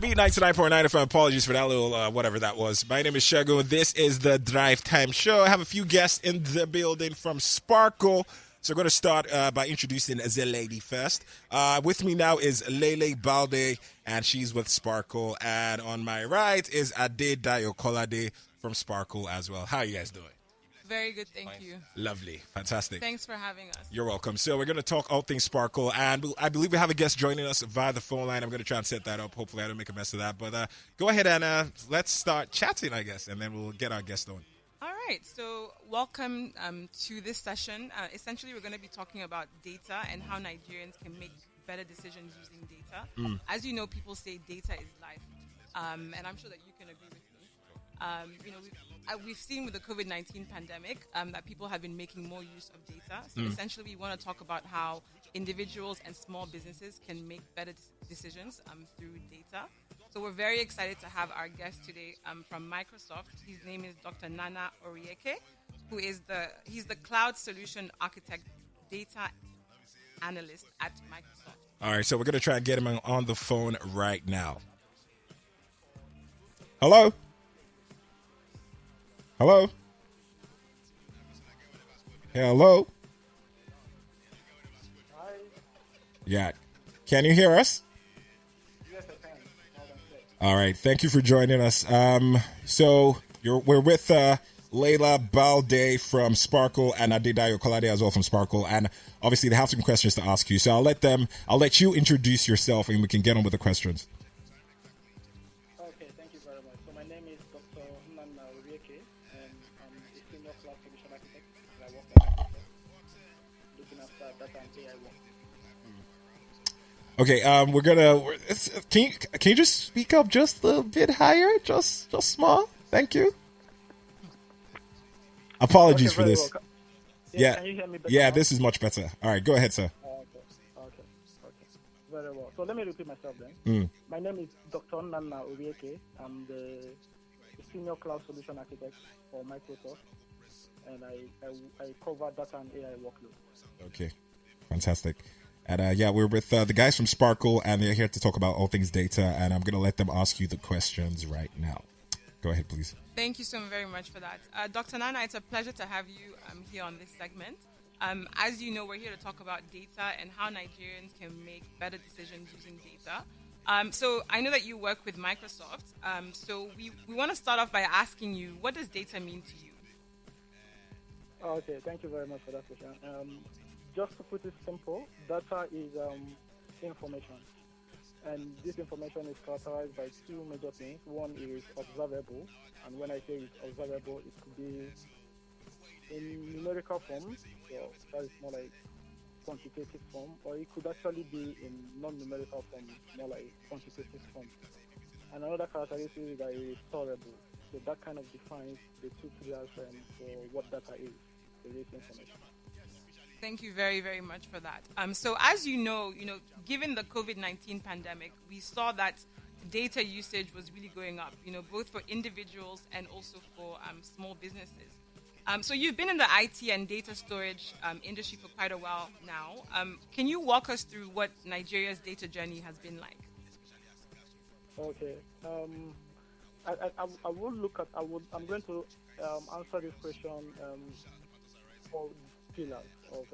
Beat 99.9 FM. Apologies for that little whatever that was. My name is Shagun. This is the Drive Time Show. I have a few guests in the building from Sparkle. So we're going to start by introducing the lady first. With me now is Lele Balde, and she's with Sparkle. And on my right is Ade Dayo Kolade from Sparkle as well. How are you guys doing? Very good, thank you. Lovely. Fantastic. Thanks for having us. You're welcome. So we're going to talk all things Sparkle, and I believe we have a guest joining us via the phone line. I'm going to try and set that up. Hopefully I don't make a mess of that. But go ahead and let's start chatting, I guess, and then we'll get our guest on. All right, so welcome to this session. Essentially, we're going to be talking about data and how Nigerians can make better decisions using data. As you know, people say data is life, and I'm sure that you can agree with me. We've seen with the COVID-19 pandemic that people have been making more use of data. So essentially, we want to talk about how individuals and small businesses can make better decisions through data. So we're very excited to have our guest today from Microsoft. His name is Dr. Nana Orieke, who is he's the cloud solution architect, data analyst at Microsoft. All right, so we're going to try and get him on the phone right now. Hello? Hello? Hello? Hi. Yeah. Can you hear us? Yes, I can. All right. Thank you for joining us. So we're with Leila Balde from Sparkle and Adedayo Kolade as well from Sparkle, and obviously they have some questions to ask you. So I'll let you introduce yourself, and we can get on with the questions. Okay, thank you very much. So my name is Dr. Nana Orieke, and I'm a senior cloud solution architect. I work at Microsoft, looking after data and AI work. Okay. Can you just speak up just a bit higher, just small? Thank you. Apologies for this. Well. Yeah. Can you hear me better? Yeah, now? this is much better. All right, go ahead, sir. Okay. Very well. So let me repeat myself then. My name is Dr. Nana Orieke. I'm the senior cloud solution architect for Microsoft, and I cover data and AI workload. Okay, fantastic. And we're with the guys from Sparkle, and they're here to talk about all things data, and I'm going to let them ask you the questions right now. Go ahead, please. Thank you so very much for that. Dr. Nana, it's a pleasure to have you here on this segment. As you know, we're here to talk about data and how Nigerians can make better decisions using data. So I know that you work with Microsoft. So we want to start off by asking you, what does data mean to you? Okay, thank you very much for that question. Just to put it simple, data is information. And this information is characterized by two major things. One is observable, and when I say it's observable, it could be in numerical form, so that is more like quantitative form, or it could actually be in non-numerical form, more like quantitative form. And another characteristic is that it is storable. So that kind of defines the two pillars for what data is, the rich information. Thank you very, very much for that. So as you know, given the COVID-19 pandemic, we saw that data usage was really going up, both for individuals and also for small businesses. So you've been in the IT and data storage industry for quite a while now. Can you walk us through what Nigeria's data journey has been like? Okay. I'm going to answer this question for pillars of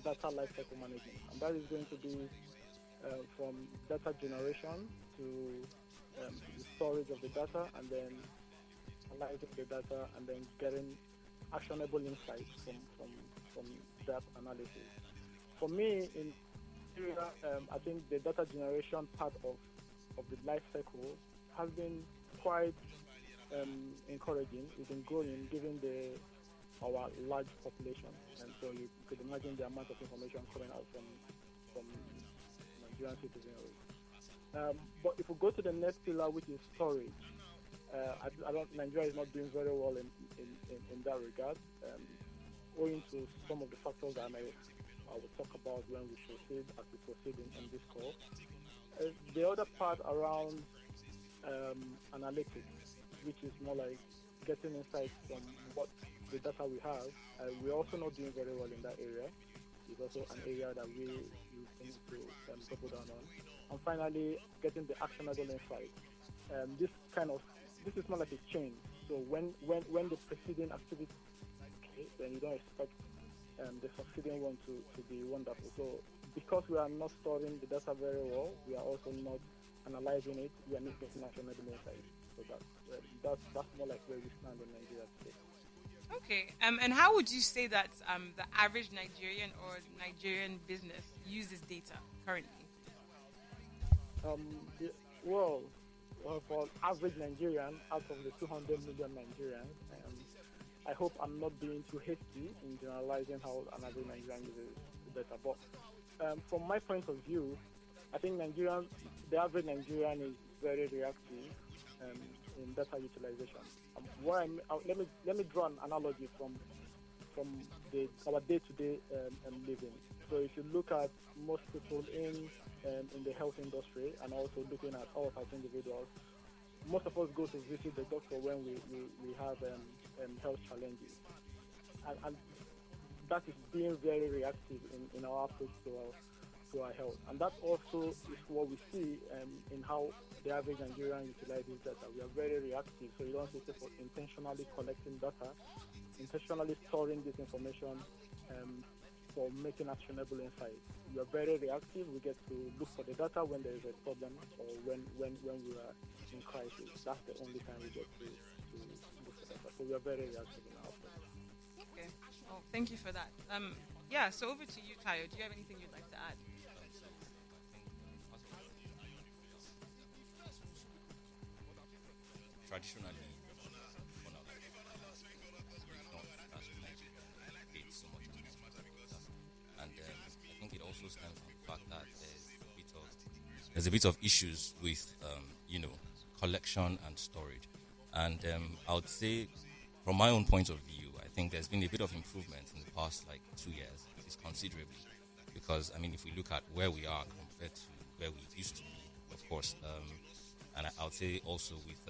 data lifecycle management, and that is going to be from data generation to the storage of the data, and then analyzing the data, and then getting actionable insights from that analysis. For me, in Nigeria, I think the data generation part of the life cycle has been quite encouraging. It's been growing given our large population, and so you could imagine the amount of information coming out from Nigerian citizens. But if we go to the next pillar, which is storage, Nigeria is not doing very well in that regard, owing to some of the factors that I will talk about when we proceed in this call. The other part around analytics, which is more like getting insights from what the data we have, we're also not doing very well in that area. is also an area that we need to double down on. And finally, getting the actionable insight. This is more like a chain. So when the preceding activity, okay, then you don't expect the succeeding one to be wonderful. So because we are not storing the data very well, we are also not analyzing it. We are not getting actionable insight. So that's more like where we stand in Nigeria today. Okay. And how would you say that the average Nigerian or Nigerian business uses data currently? Yeah, well, for average Nigerian, out of the 200 million Nigerians, I hope I'm not being too hasty in generalizing how an average Nigerian uses the data. But from my point of view, I think the average Nigerian is very reactive in data utilization. Let me draw an analogy from our day-to-day living. So if you look at most people in the health industry and also looking at us as individuals, most of us go to visit the doctor when we have health challenges, and that is being very reactive in our approach to our health. And that also is what we see in how the average Nigerian utilizes data. We are very reactive, so you don't see people intentionally collecting data, intentionally storing this information for making actionable insights. We are very reactive. We get to look for the data when there is a problem or when we are in crisis. That's the only time we get to look for data. So we are very reactive in our approach. Okay. Oh, thank you for that. Yeah. So over to you, Tayo. Do you have anything you'd like to add? Traditionally, for now, we've not as Nigeria paid so much attention to data. And I think it also stems from the fact that there's a bit of issues with collection and storage. And I would say, from my own point of view, I think there's been a bit of improvement in the past 2 years. It's considerably, because if we look at where we are compared to where we used to be, of course, and I would say also with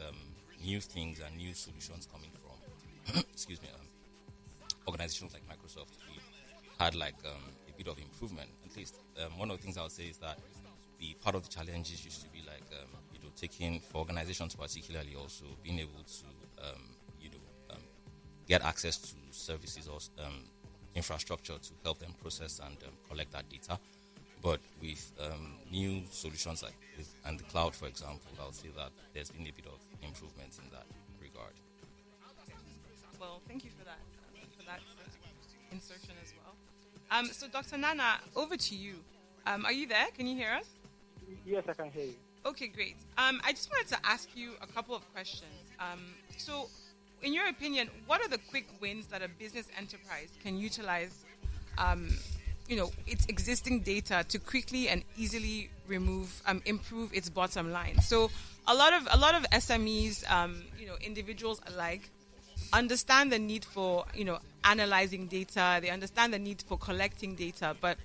new things and new solutions coming from, excuse me, organizations like Microsoft, we've had a bit of improvement. At least one of the things I would say is that the part of the challenges used to be taking, for organizations particularly, also being able to get access to services or infrastructure to help them process and collect that data. But with new solutions like this and the cloud, for example, I would say that there's been a bit of improvement in that regard. Well, thank you for that insertion as well. So Dr. Nana, over to you. Are you there? Can you hear us? Yes, I can hear you. Okay, great. I just wanted to ask you a couple of questions. So, in your opinion, what are the quick wins that a business enterprise can utilize, its existing data to quickly and easily improve its bottom line? So, a lot of SMEs, individuals alike, understand the need for analyzing data. They understand the need for collecting data, but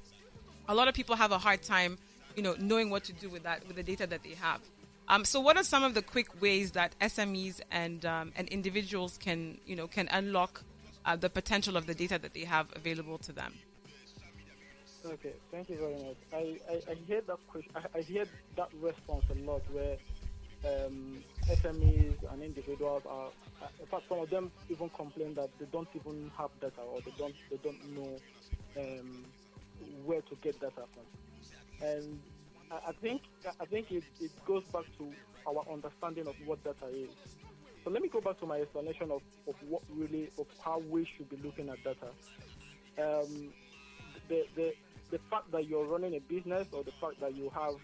a lot of people have a hard time knowing what to do with the data that they have. So what are some of the quick ways that SMEs and individuals can unlock the potential of the data that they have available to them? Okay, thank you very much. I hear that question. I hear that response a lot, where SMEs and individuals are. In fact, some of them even complain that they don't even have data, or they don't know where to get data from. And I think it goes back to our understanding of what data is. So let me go back to my explanation of how we should be looking at data. The fact that you're running a business, or the fact that you have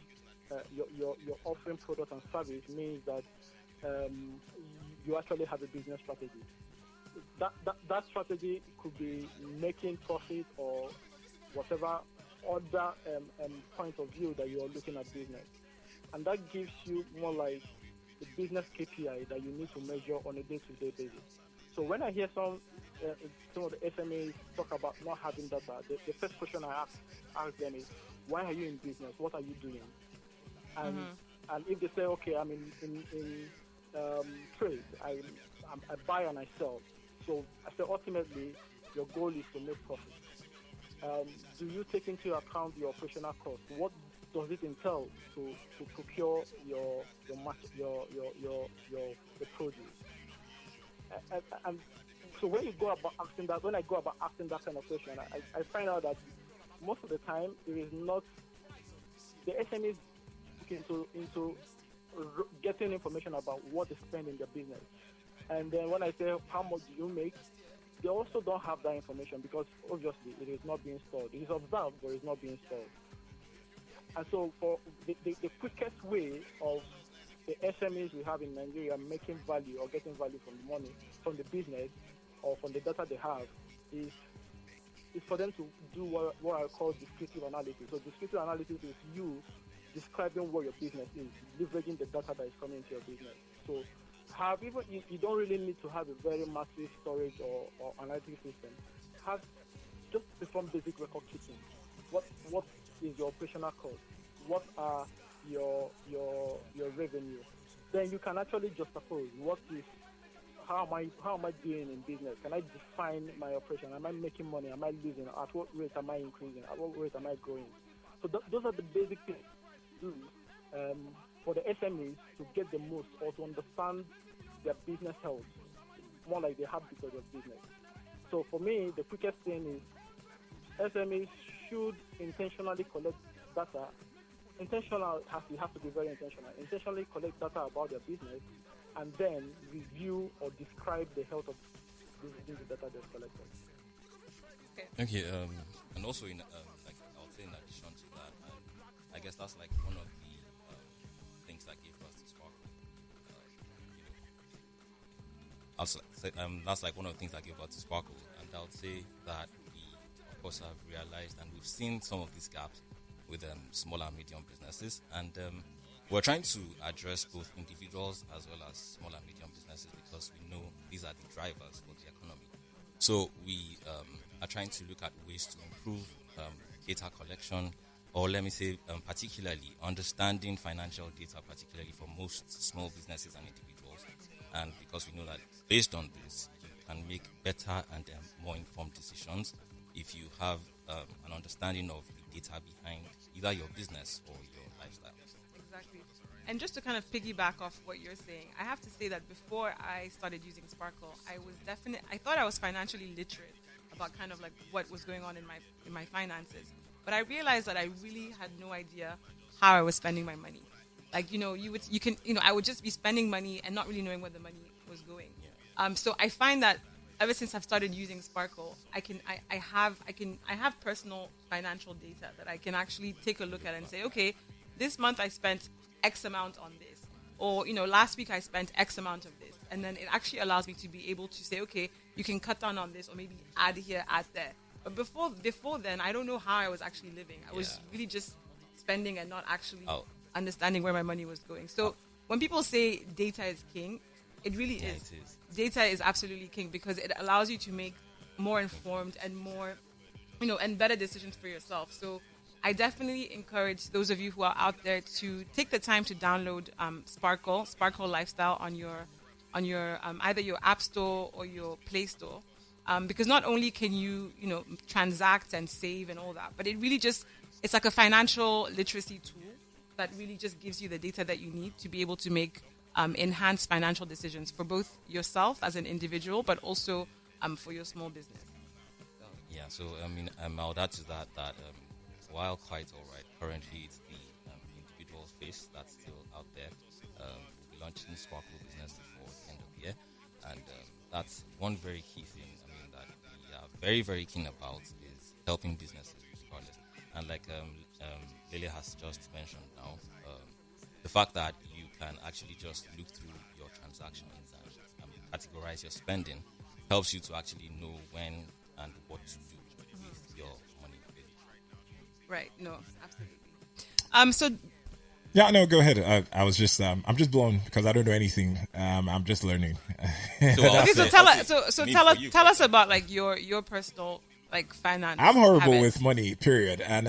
you're offering product and service, means that you actually have a business strategy. That strategy could be making profit or whatever other point of view that you are looking at business, and that gives you more like the business KPI that you need to measure on a day-to-day basis. So when I hear some of the SMEs talk about not having data, the first question I ask them is, why are you in business? What are you doing? And if they say, okay, I'm in trade, I buy and I sell. So I say, ultimately, your goal is to make profit. do you take into account your operational cost? What does it entail to procure the produce? And so when I go about asking that kind of question, I find out that most of the time it is not the SMEs into getting information about what they spend in their business. And then when I say how much do you make, they also don't have that information because obviously it is not being stored. It is observed, but it's not being stored. And so for the quickest way of the SMEs we have in Nigeria making value or getting value from the money, from the business, or from the data they have is for them to do what I call descriptive analysis. So descriptive analysis is you describing what your business is, leveraging the data that is coming into your business. So you don't really need to have a very massive storage or analytics system. Have just perform basic record keeping. What is your operational cost? What are your revenue? Then you can actually juxtapose how am I doing in business? Can I define my operation? Am I making money? Am I losing? At what rate am I increasing? At what rate am I growing? So those are the basic things to do for the SMEs to get the most or to understand their business health, more like the habits of their business. So for me, the quickest thing is SMEs should intentionally collect data. You have to be very intentional. Intentionally collect data about their business and then review or describe the health of the data they've collected. Okay, and also I would say in addition to that, I guess that's like one of the things that gave us the sparkle. That's like one of the things that gave us the sparkle, and I would say that we, of course, have realized and we've seen some of these gaps with small and medium businesses, and we're trying to address both individuals as well as small and medium businesses because we know these are the drivers for the economy. So we are trying to look at ways to improve data collection, or let me say particularly understanding financial data, particularly for most small businesses and individuals. And because we know that based on this, you can make better and more informed decisions if you have an understanding of the data behind either your business or your lifestyle. Exactly. And just to kind of piggyback off what you're saying, I have to say that before I started using Sparkle, I thought I was financially literate about kind of like what was going on in my finances. But I realized that I really had no idea how I was spending my money. Like, I would just be spending money and not really knowing where the money was going. Yeah. So I find that ever since I've started using Sparkle, I have personal financial data that I can actually take a look at and say, okay, this month I spent X amount on this, or last week I spent X amount of this, and then it actually allows me to be able to say, okay, you can cut down on this, or maybe add here, add there. But before then, I don't know how I was actually living. I was really just spending and not actually understanding where my money was going. So when people say data is king, it really is. It is. Data is absolutely king because it allows you to make more informed and more, and better decisions for yourself. So I definitely encourage those of you who are out there to take the time to download Sparkle Lifestyle on your either your App Store or your Play Store, because not only can you transact and save and all that, but it's like a financial literacy tool that really just gives you the data that you need to be able to make enhanced financial decisions for both yourself as an individual, but also for your small business. Yeah. So I would add to that while quite all right, currently it's the individual face that's still out there. We'll be launching Sparkle Business before the end of the year, and that's one very key thing. That we are very, very keen about is helping businesses regardless. And like Lily has just mentioned now, the fact that you can actually just look through your transactions and categorize your spending helps you to actually know when and what to do with your money. Right. No, absolutely. Yeah, no, go ahead. I was just, I'm just blown because I don't know anything. I'm just learning. So tell us about like your personal like finance. I'm horrible habits. with money, period. And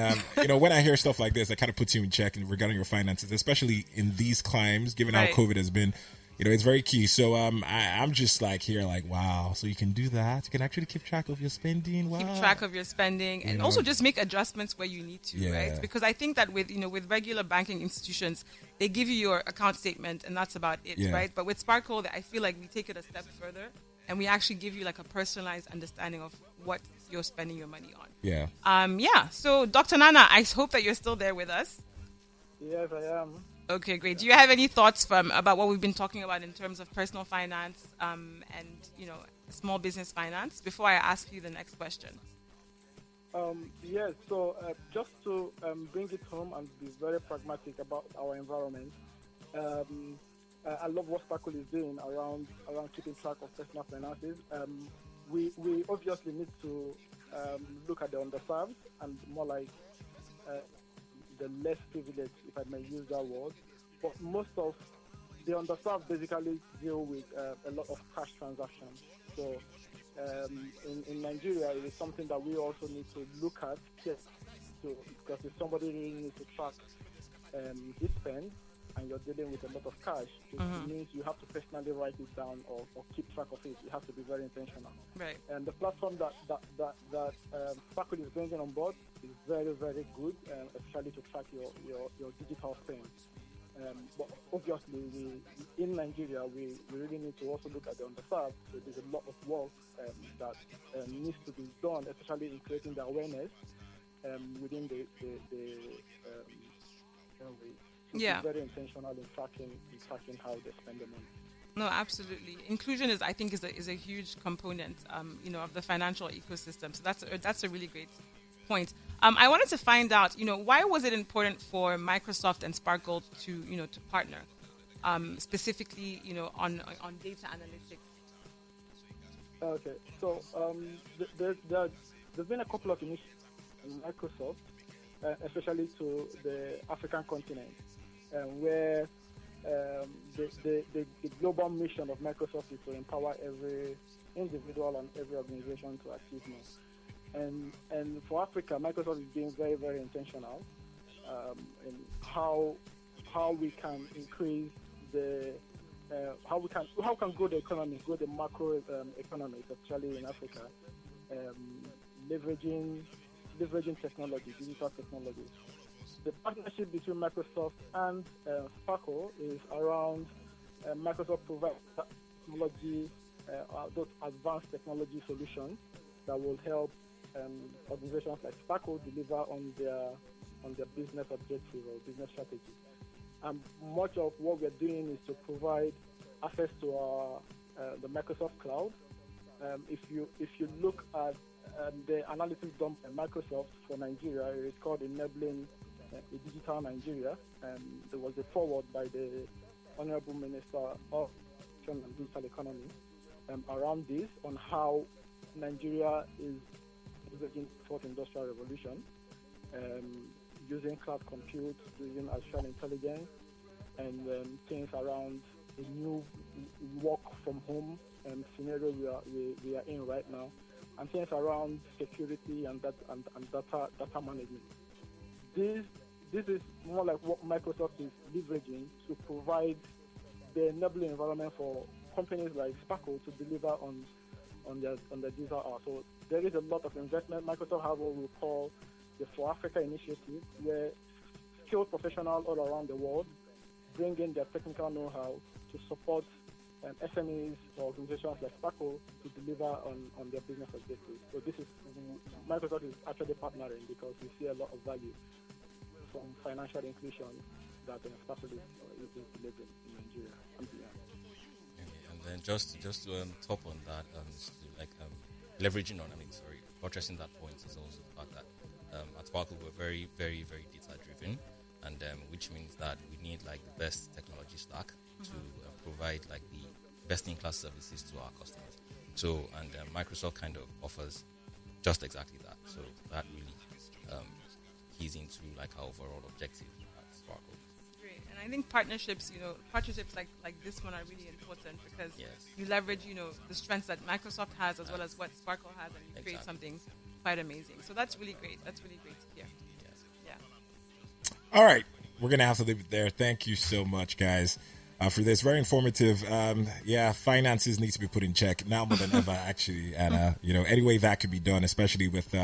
when I hear stuff like this, it kind of puts you in check regarding your finances, especially in these climes, given how COVID has been. it's very key. So I'm just like here, like, wow. So you can do that. You can actually keep track of your spending. Wow. Keep track of your spending, and also just make adjustments where you need to, Yeah. right? Because I think that with regular banking institutions, they give you your account statement and that's about it, Yeah. right? But with Sparkle, I feel like we take it a step further and we actually give you like a personalized understanding of what you're spending your money on. Yeah. Yeah. So Dr. Nana, I hope that you're still there with us. Yes, I am. Okay, great. Do you have any thoughts about what we've been talking about in terms of personal finance and small business finance before I ask you the next question? Yes, so just to bring it home and be very pragmatic about our environment, I love what Sparkle is doing around keeping track of personal finances. We obviously need to look at the underserved and more like the less privileged, if I may use that word. But most of the underserved basically deal with a lot of cash transactions. So in Nigeria, it is something that we also need to look at. Yes, because if somebody really needs to track his spend and you're dealing with a lot of cash, it means you have to personally write it down or keep track of it. You have to be very intentional. Right. And the platform that Sparkle is bringing on board is very, very good, especially to track your digital spend. But obviously, in Nigeria, we really need to also look at the underserved. So there's a lot of work that needs to be done, especially in creating the awareness within the yeah. Be very intentional in tracking how they spend the money. No, absolutely. Inclusion is a huge component, of the financial ecosystem. So that's a really great point. I wanted to find out, why was it important for Microsoft and Sparkle to partner, specifically, on data analytics? Okay, so there's been a couple of initiatives in Microsoft, especially to the African continent, where the global mission of Microsoft is to empower every individual and every organization to achieve more. And for Africa, Microsoft is being very, very intentional in how we can increase how can grow the economy, grow the macro economy, especially in Africa, leveraging technology, digital technology. The partnership between Microsoft and Sparkle is around Microsoft provides technology, those advanced technology solutions that will help organizations like Sparkle deliver on their business objectives or business strategy. And much of what we're doing is to provide access to the Microsoft Cloud. If you look at the analytics done by Microsoft for Nigeria, it's called Enabling a Digital Nigeria. There was a forward by the Honorable Minister of Digital Economy around this, on how Nigeria is leveraging the fourth industrial revolution, using cloud compute, using artificial intelligence, and things around the new work from home scenario we are in right now, and things around security and data management. This is more like what Microsoft is leveraging to provide the enabling environment for companies like Sparkle to deliver on their digital art. So there is a lot of investment. Microsoft has what we call the For Africa initiative, where skilled professionals all around the world bring in their technical know-how to support SMEs or organizations like Sparkle to deliver on their business objectives. So Microsoft is actually partnering because we see a lot of value from financial inclusion that Sparkle is delivering in Nigeria and beyond. And then just to top on that, leveraging on, buttressing that point is also the fact that at Sparkle we're very, very, very data driven, and which means that we need the best technology stack to provide the best-in-class services to our customers. So, and Microsoft kind of offers just exactly that. So that really keys into our overall objective at Sparkle. Great, and I think partnerships like this one are really important because you leverage, the strengths that Microsoft has as well as what Sparkle has, and you create something quite amazing. So that's really great. That's really great to hear. All right, we're gonna have to leave it there. Thank you so much, guys. for this. Very informative. Finances need to be put in check now more than ever, actually. And, any way that could be done, especially with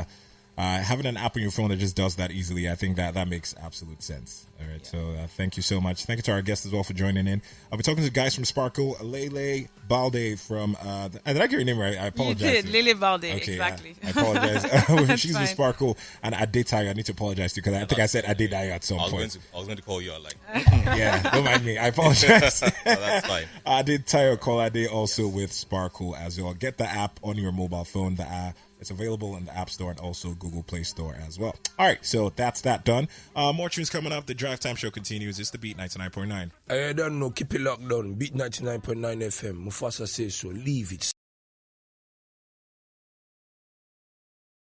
having an app on your phone that just does that easily, I think that makes absolute sense. All right, so thank you so much. Thank you to our guests as well for joining in. I'll be talking to guys from Sparkle, Lele Balde from... did I get your name right? I apologize. You did, Lele Balde, okay, exactly. I apologize. She's fine. with Sparkle, and Adetayo. I need to apologize to you because I think I said Adetayo at some point. I was going to call you out Yeah, don't mind me. I apologize. that's fine. Adetayo Kolade also with Sparkle as well. Get the app on your mobile phone. It's available in the App Store and also Google Play Store as well. All right, so that's that done. More tunes coming up. The Drive Time Show continues. It's the Beat 99.9. I don't know. Keep it locked down. Beat 99.9 FM. Mufasa says so. Leave it.